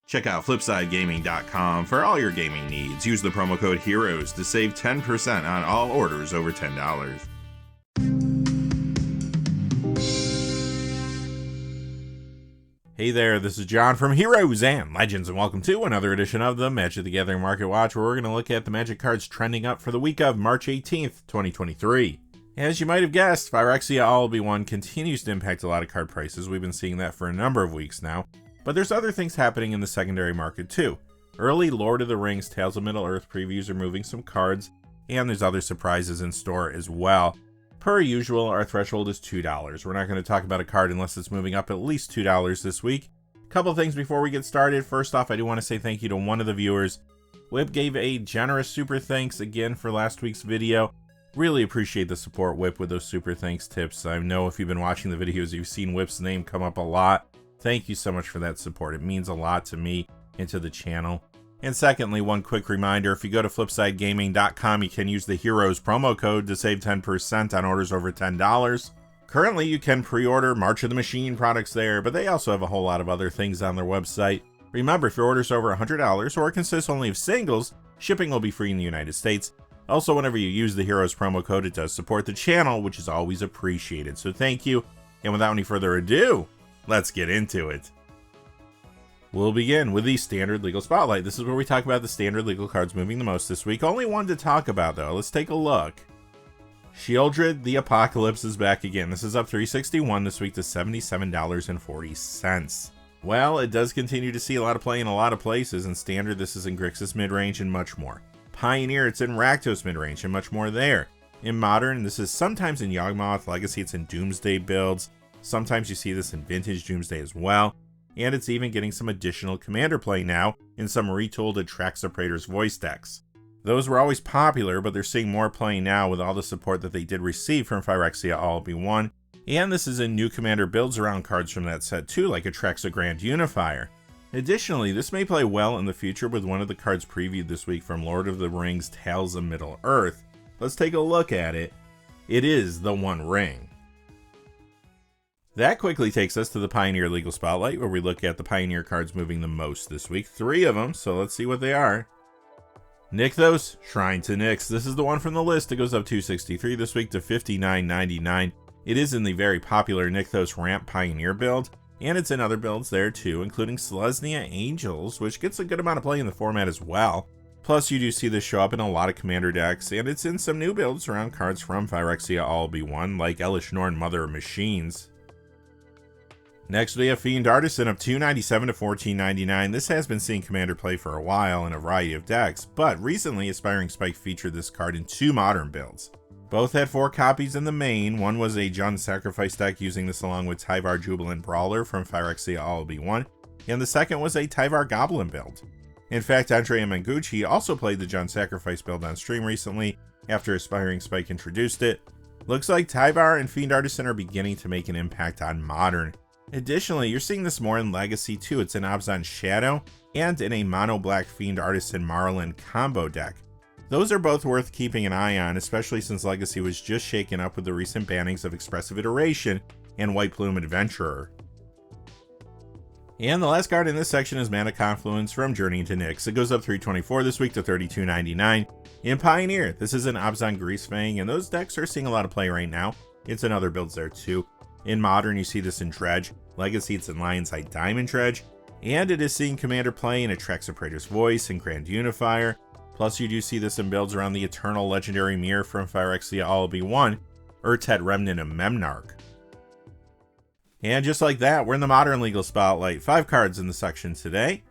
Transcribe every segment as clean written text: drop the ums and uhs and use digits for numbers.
Check out FlipsideGaming.com for all your gaming needs. Use the promo code HEROES to save 10% on all orders over $10. Hey there, this is John from Heroes and Legends, and welcome to another edition of the Magic the Gathering Market Watch, where we're going to look at the Magic cards trending up for the week of March 18th, 2023. As you might have guessed, Phyrexia All-Will-Be-One continues to impact a lot of card prices. We've been seeing that for a number of weeks now. But there's other things happening in the secondary market too. Early Lord of the Rings Tales of Middle-earth previews are moving some cards, and there's other surprises in store as well. Per usual, our threshold is $2. We're not going to talk about a card unless it's moving up at least $2 this week. Couple things before we get started. First off, I do want to say thank you to one of the viewers. Whip gave a generous super thanks again for last week's video. Really appreciate the support, Whip, with those super thanks tips. I know if you've been watching the videos, you've seen Whip's name come up a lot. Thank you so much for that support. It means a lot to me and to the channel. And secondly, one quick reminder, if you go to FlipsideGaming.com, you can use the Heroes promo code to save 10% on orders over $10. Currently, you can pre-order March of the Machine products there, but they also have a whole lot of other things on their website. Remember, if your order's over $100 or consists only of singles, shipping will be free in the United States. Also, whenever you use the Heroes promo code, it does support the channel, which is always appreciated. So thank you. And without any further ado, let's get into it. We'll begin with the Standard Legal Spotlight. This is where we talk about the standard legal cards moving the most this week. Only one to talk about, though. Let's take a look. Sheoldred the Apocalypse is back again. This is up $361 this week to $77.40. Well, it does continue to see a lot of play in a lot of places. In Standard, this is in Grixis midrange and much more. Pioneer, it's in Rakdos midrange and much more there. In Modern, this is sometimes in Yawgmoth. Legacy, it's in Doomsday builds. Sometimes you see this in Vintage Doomsday as well. And it's even getting some additional Commander play now in some retooled Atraxa Praetor's voice decks. Those were always popular, but they're seeing more play now with all the support that they did receive from Phyrexia All-Will-Be-One. And this is in new Commander builds around cards from that set too, like Atraxa Grand Unifier. Additionally, this may play well in the future with one of the cards previewed this week from Lord of the Rings Tales of Middle-earth. Let's take a look at it. It is the One Ring. That quickly takes us to the Pioneer Legal Spotlight, where we look at the Pioneer cards moving the most this week. 3 of them, so let's see what they are. Nykthos, Shrine to Nyx. This is the one from the list. It goes up $263 this week to $59.99. It is in the very popular Nykthos Ramp Pioneer build, and it's in other builds there too, including Selesnya Angels, which gets a good amount of play in the format as well. Plus, you do see this show up in a lot of Commander decks, and it's in some new builds around cards from Phyrexia All-Will-Be-One, like Elish Norn Mother of Machines. Next, we have Fiend Artisan of $297 to $14.99. This has been seeing Commander play for a while in a variety of decks, but recently Aspiring Spike featured this card in 2 Modern builds. Both had 4 copies in the main. One was a Jund Sacrifice deck using this along with Tyvar Jubilant Brawler from Phyrexia All-Will-Be-One, and the second was a Tyvar Goblin build. In fact, Andrea Mengucci also played the Jund Sacrifice build on stream recently after Aspiring Spike introduced it. Looks like Tyvar and Fiend Artisan are beginning to make an impact on Modern. Additionally, you're seeing this more in Legacy too. It's in Abzan Shadow and in a Mono Black Fiend Artisan Marlin combo deck. Those are both worth keeping an eye on, especially since Legacy was just shaken up with the recent bannings of Expressive Iteration and White Plume Adventurer. And the last card in this section is Mana Confluence from Journey into Nyx. It goes up $324 this week to $32.99. In Pioneer, this is an Abzan Greasefang, and those decks are seeing a lot of play right now. It's in other builds there too. In Modern, you see this in Dredge. Legacy, it's in Lionside Diamond Dredge. And it is seeing Commander play in Atraxa Praetor's Voice and Grand Unifier. Plus, you do see this in builds around the Eternal Legendary Mirror from Phyrexia All-Will-Be-One, Urtet Remnant of Memnarch. And just like that, we're in the Modern Legal Spotlight. 5 cards in the section today.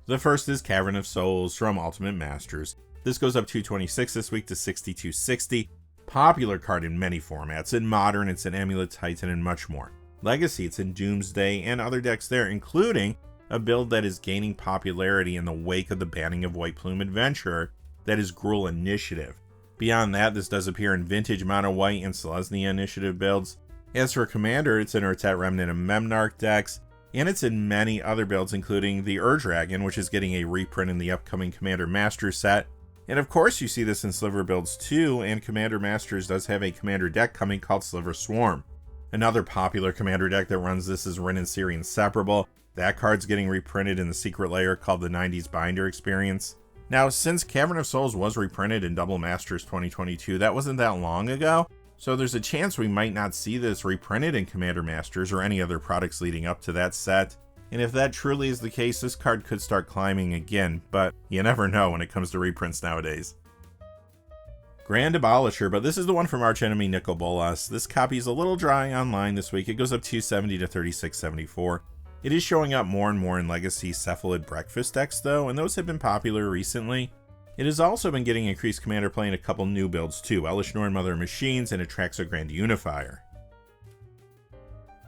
The first is Cavern of Souls from Ultimate Masters. This goes up $226 this week to $62.60. Popular card in many formats. In Modern, it's in Amulet Titan and much more. Legacy, it's in Doomsday and other decks there, including a build that is gaining popularity in the wake of the banning of White Plume Adventurer, that is Gruul Initiative. Beyond that, this does appear in Vintage Mono White and Selesnya Initiative builds. As for Commander, it's in Urtet Remnant of Memnarch decks, and it's in many other builds, including the Ur-Dragon, which is getting a reprint in the upcoming Commander Master set. And of course, you see this in Sliver builds too, and Commander Masters does have a Commander deck coming called Sliver Swarm. Another popular Commander deck that runs this is Rin and Ciri Inseparable. That card's getting reprinted in the secret layer called the 90s Binder Experience. Now, since Cavern of Souls was reprinted in Double Masters 2022, that wasn't that long ago, so there's a chance we might not see this reprinted in Commander Masters or any other products leading up to that set. And if that truly is the case, this card could start climbing again, but you never know when it comes to reprints nowadays. Grand Abolisher, but this is the one from Arch Enemy Nicol Bolas. This copy is a little dry online this week. It goes up 270 to 3674. It is showing up more and more in Legacy Cephalid Breakfast decks though, and those have been popular recently. It has also been getting increased commander play in a couple new builds too, Elesh Norn Mother of Machines and Atraxa Grand Unifier.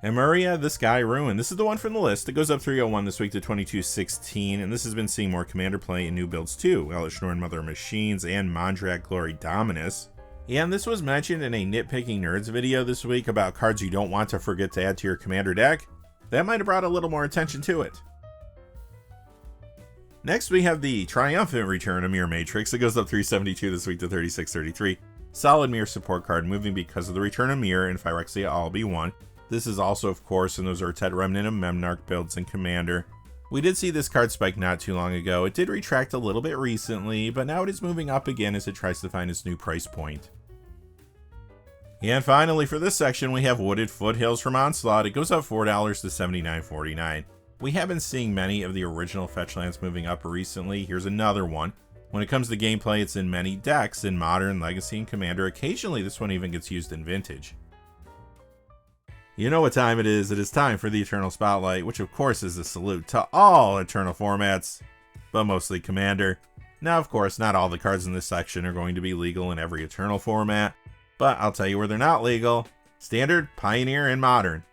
Emuria, the Sky Ruin. This is the one from the list. It goes up 301 this week to 2216, and this has been seeing more commander play in new builds too, Elesh Norn Mother of Machines and Mondrak Glory Dominus. And this was mentioned in a Nitpicking Nerds video this week about cards you don't want to forget to add to your commander deck. That might have brought a little more attention to it. Next we have the triumphant return of Mirror Matrix. It goes up 372 this week to 3633. Solid Mirror support card, moving because of the return of Mirror and Phyrexia Albi 1. This is also, of course, in those Urtet Remnant of Memnarch builds in Commander. We did see this card spike not too long ago. It did retract a little bit recently, but now it is moving up again as it tries to find its new price point. And finally, for this section, we have Wooded Foothills from Onslaught. It goes up $4 to $79.49. We have been seeing many of the original fetch lands moving up recently. Here's another one. When it comes to gameplay, it's in many decks, in Modern, Legacy, and Commander. Occasionally, this one even gets used in Vintage. You know what time it is. It is time for the Eternal Spotlight, which of course is a salute to all Eternal formats, but mostly Commander. Now, of course, not all the cards in this section are going to be legal in every Eternal format, but I'll tell you where they're not legal: Standard, Pioneer, and Modern.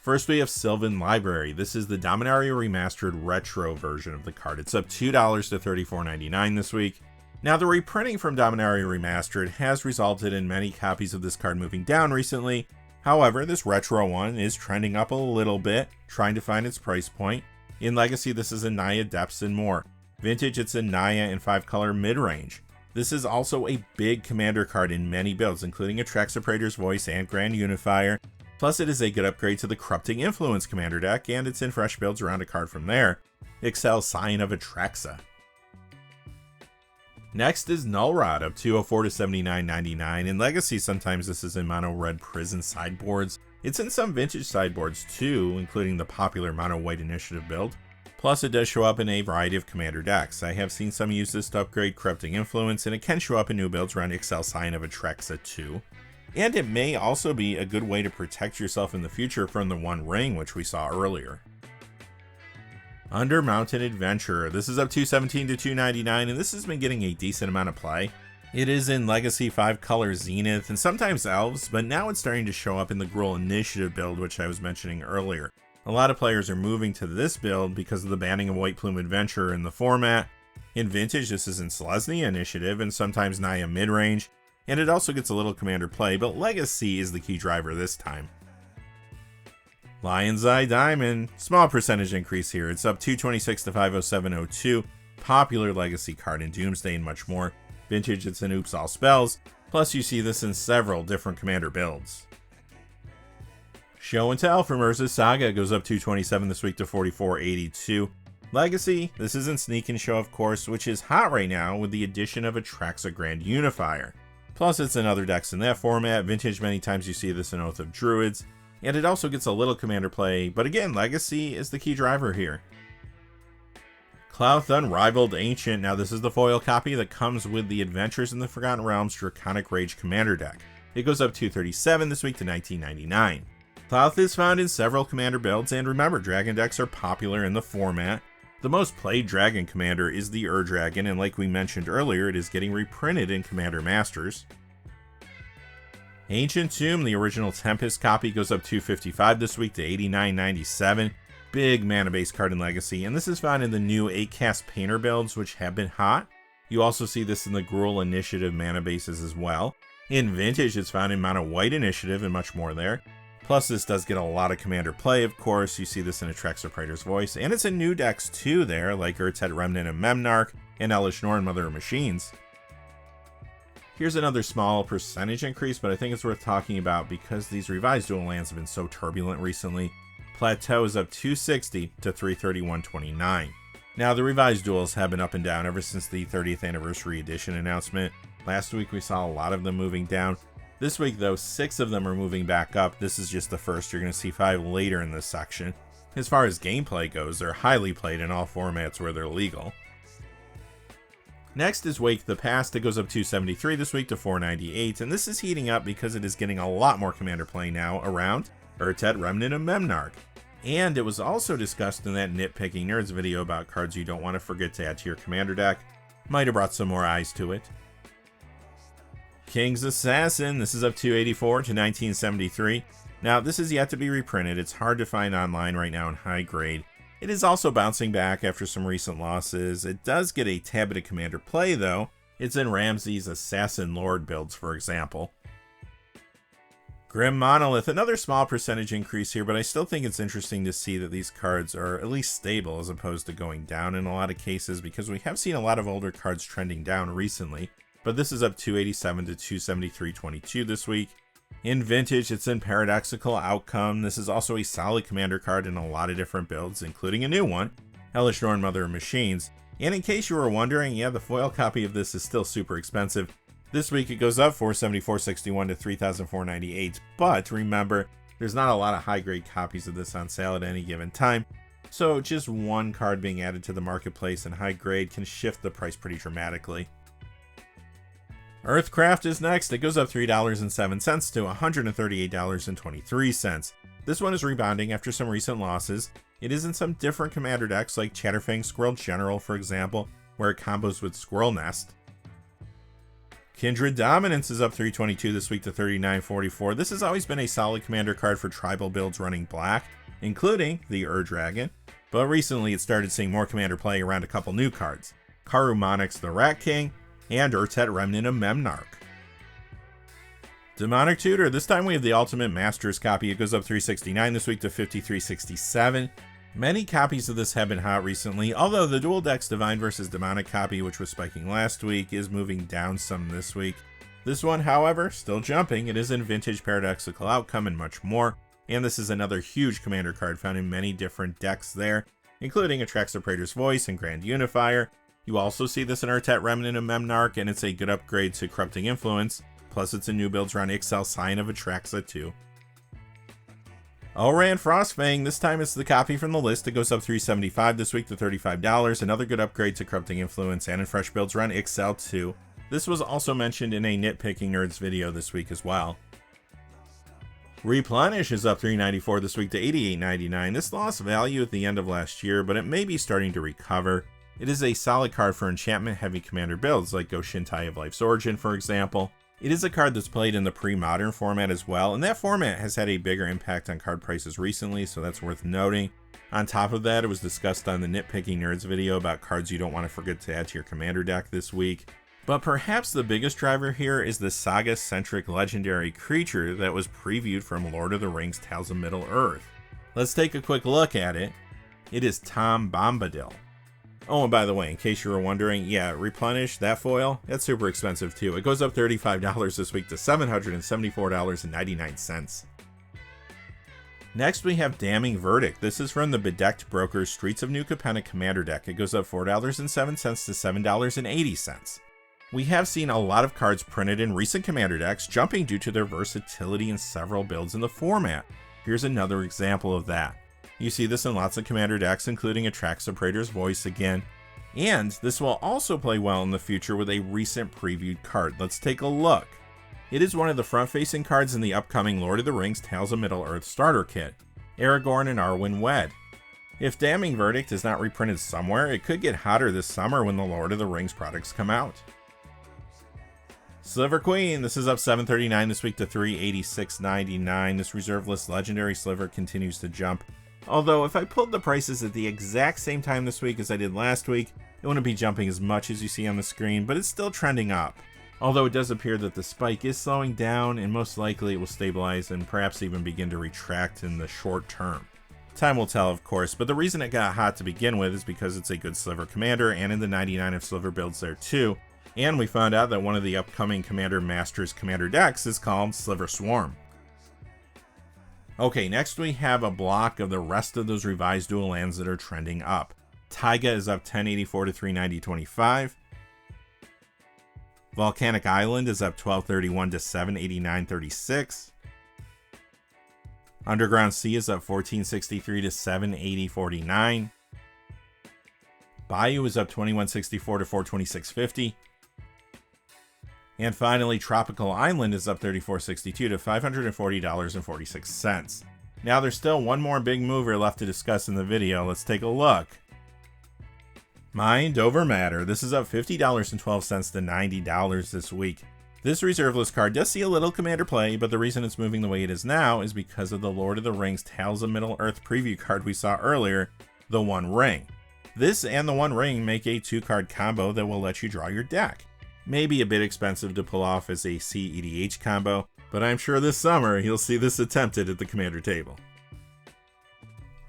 First, we have Sylvan Library. This is the Dominaria Remastered Retro version of the card. It's up $2 to $34.99 this week. Now, the reprinting from Dominaria Remastered has resulted in many copies of this card moving down recently. However, this retro one is trending up a little bit, trying to find its price point. In Legacy, this is a Naya Depths and more. Vintage, it's a Naya in 5-color mid-range. This is also a big commander card in many builds, including Atraxa Praetor's Voice and Grand Unifier. Plus, it is a good upgrade to the Corrupting Influence commander deck, and it's in fresh builds around a card from there. Excel Scion of Atraxa. Next is Null Rod, up $204 to $79.99. In Legacy, sometimes this is in mono red prison sideboards. It's in some vintage sideboards too, including the popular mono white initiative build. Plus, it does show up in a variety of commander decks. I have seen some use this to upgrade Corrupting Influence, and it can show up in new builds around Excel Scion of Atraxa too. And it may also be a good way to protect yourself in the future from the One Ring, which we saw earlier. Undermountain Adventurer. This is up $217 to $299, and this has been getting a decent amount of play. It is in Legacy 5-color Zenith and sometimes Elves, but now it's starting to show up in the Gruul Initiative build, which I was mentioning earlier. A lot of players are moving to this build because of the banning of White Plume Adventurer in the format. In Vintage, this is in Selesnya Initiative and sometimes Naya midrange, and it also gets a little commander play, but Legacy is the key driver this time. Lion's Eye Diamond, small percentage increase here. It's up $226 to $507.02. Popular Legacy card in Doomsday and much more. Vintage, it's in Oops All Spells. Plus, you see this in several different commander builds. Show and Tell from Urza's Saga goes up $227 this week to $44.82. Legacy, this is in Sneak and Show, of course, which is hot right now with the addition of Atraxa Grand Unifier. Plus, it's in other decks in that format. Vintage, many times you see this in Oath of Druids. And it also gets a little commander play, but again, Legacy is the key driver here. Clouth Unrivaled Ancient. Now, this is the foil copy that comes with the Adventures in the Forgotten Realms Draconic Rage commander deck. It goes up $237 this week to $19.99. Clouth is found in several commander builds, and remember, dragon decks are popular in the format. The most played dragon commander is the Ur-Dragon, and like we mentioned earlier, it is getting reprinted in Commander Masters. Ancient Tomb, the original Tempest copy, goes up $255 this week to $89.97. Big mana-based card in Legacy, and this is found in the new 8-cast Painter builds, which have been hot. You also see this in the Gruul Initiative mana bases as well. In Vintage, it's found in Mono White Initiative and much more there. Plus, this does get a lot of commander play, of course. You see this in Atraxa Praetor's Voice, and it's in new decks too there, like Urtet Remnant of Memnarch and Elesh Norn Mother of Machines. Here's another small percentage increase, but I think it's worth talking about because these revised dual lands have been so turbulent recently. Plateau is up 260 to 331.29. Now, the revised duels have been up and down ever since the 30th anniversary edition announcement. Last week we saw a lot of them moving down. This week though, 6 of them are moving back up. This is just the first. You're going to see 5 later in this section. As far as gameplay goes, they're highly played in all formats where they're legal. Next is Wake the Past. It goes up 273 this week to 498, and this is heating up because it is getting a lot more Commander play now around Urtet, Remnant, and Memnarch. And it was also discussed in that Nitpicking Nerds video about cards you don't want to forget to add to your Commander deck. Might have brought some more eyes to it. King's Assassin, this is up 284 to 1973. Now, this is yet to be reprinted. It's hard to find online right now in high grade. It is also bouncing back after some recent losses. It does get a tad bit of Commander play, though. It's in Ramsey's Assassin Lord builds, for example. Grim Monolith, another small percentage increase here, but I still think it's interesting to see that these cards are at least stable as opposed to going down in a lot of cases, because we have seen a lot of older cards trending down recently. But this is up 287 to 273.22 this week. In Vintage, it's in Paradoxical Outcome. This is also a solid Commander card in a lot of different builds, including a new one, Hellish Norn Mother of Machines. And in case you were wondering, yeah, the foil copy of this is still super expensive. This week it goes up 474.61 to 3,498, but remember, there's not a lot of high-grade copies of this on sale at any given time, so just one card being added to the marketplace in high grade can shift the price pretty dramatically. Earthcraft is next. It goes up $3.07 to $138.23. This one is rebounding after some recent losses. It is in some different Commander decks like Chatterfang Squirrel General, for example, where it combos with Squirrel Nest. Kindred Dominance is up $3.22 this week to $39.44. This has always been a solid Commander card for tribal builds running black, including the Dragon, but recently it started seeing more Commander play around a couple new cards, Karu Monix the Rat King, and Urtet Remnant of Memnarch. Demonic Tutor, this time we have the Ultimate Masters copy. It goes up $3.69 this week to $53.67. Many copies of this have been hot recently, although the Dual Decks Divine vs. Demonic copy, which was spiking last week, is moving down some this week. This one, however, still jumping. It is in Vintage, Paradoxical Outcome, and much more, and this is another huge Commander card found in many different decks there, including Atraxa Praetor's Voice and Grand Unifier. You also see this in Urtet Remnant of Memnarch, and it's a good upgrade to Corrupting Influence, plus it's in new builds around Ixal Sign of Atraxa too. Oran Frostfang, this time it's the copy from the list. It goes up $3.75 this week to $35, another good upgrade to Corrupting Influence and in fresh builds around Ixal too. This was also mentioned in a Nitpicking Nerds video this week as well. Replenish is up $3.94 this week to $88.99. This lost value at the end of last year, but it may be starting to recover. It is a solid card for enchantment-heavy Commander builds, like Goshintai of Life's Origin, for example. It is a card that's played in the pre-modern format as well, and that format has had a bigger impact on card prices recently, so that's worth noting. On top of that, it was discussed on the Nitpicking Nerds video about cards you don't want to forget to add to your Commander deck this week. But perhaps the biggest driver here is the Saga-centric legendary creature that was previewed from Lord of the Rings Tales of Middle-earth. Let's take a quick look at it. It is Tom Bombadil. Oh, and by the way, in case you were wondering, yeah, Replenish, that foil, that's super expensive too. It goes up $35 this week to $774.99. Next, we have Damning Verdict. This is from the Bedecked Broker Streets of New Capenna Commander deck. It goes up $4.07 to $7.80. We have seen a lot of cards printed in recent Commander decks, jumping due to their versatility in several builds in the format. Here's another example of that. You see this in lots of Commander decks, including Atraxa Praetor's Voice again. And this will also play well in the future with a recent previewed card. Let's take a look. It is one of the front-facing cards in the upcoming Lord of the Rings Tales of Middle-earth starter kit, Aragorn and Arwen Wed. If Damning Verdict is not reprinted somewhere, it could get hotter this summer when the Lord of the Rings products come out. Sliver Queen, this is up $7.39 this week to $386.99. This reserve list legendary sliver continues to jump. Although, if I pulled the prices at the exact same time this week as I did last week, it wouldn't be jumping as much as you see on the screen, but it's still trending up. Although it does appear that the spike is slowing down, and most likely it will stabilize and perhaps even begin to retract in the short term. Time will tell, of course, but the reason it got hot to begin with is because it's a good Sliver Commander, and in the 99 of Sliver builds there too, and we found out that one of the upcoming Commander Masters Commander decks is called Sliver Swarm. Okay, next we have a block of the rest of those revised dual lands that are trending up. Taiga is up 1084 to 390.25. Volcanic Island is up 1231 to 789.36. Underground Sea is up 1463 to 780.49. Bayou is up 2164 to 426.50. And finally, Tropical Island is up 3462 to $540.46. Now there's still one more big mover left to discuss in the video. Let's take a look. Mind Over Matter. This is up $50.12 to $90 this week. This reserve list card does see a little commander play, but the reason it's moving the way it is now is because of the Lord of the Rings Tales of Middle-earth preview card we saw earlier, the One Ring. This and the One Ring make a 2-card combo that will let you draw your deck. Maybe a bit expensive to pull off as a CEDH combo, but I'm sure this summer you'll see this attempted at the commander table.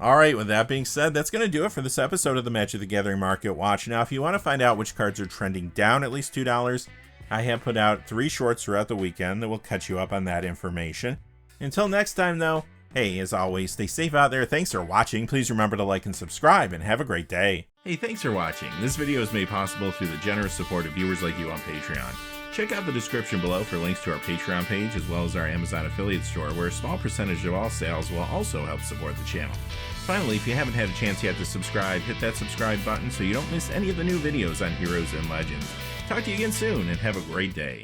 Alright, with that being said, that's going to do it for this episode of the Magic the Gathering Market Watch. Now, if you want to find out which cards are trending down at least $2, I have put out 3 shorts throughout the weekend that will catch you up on that information. Until next time, though, hey, as always, stay safe out there. Thanks for watching. Please remember to like and subscribe, and have a great day. Hey, thanks for watching. This video is made possible through the generous support of viewers like you on Patreon. Check out the description below for links to our Patreon page, as well as our Amazon affiliate store, where a small percentage of all sales will also help support the channel. Finally, if you haven't had a chance yet to subscribe, hit that subscribe button so you don't miss any of the new videos on Heroes and Legends. Talk to you again soon, and have a great day.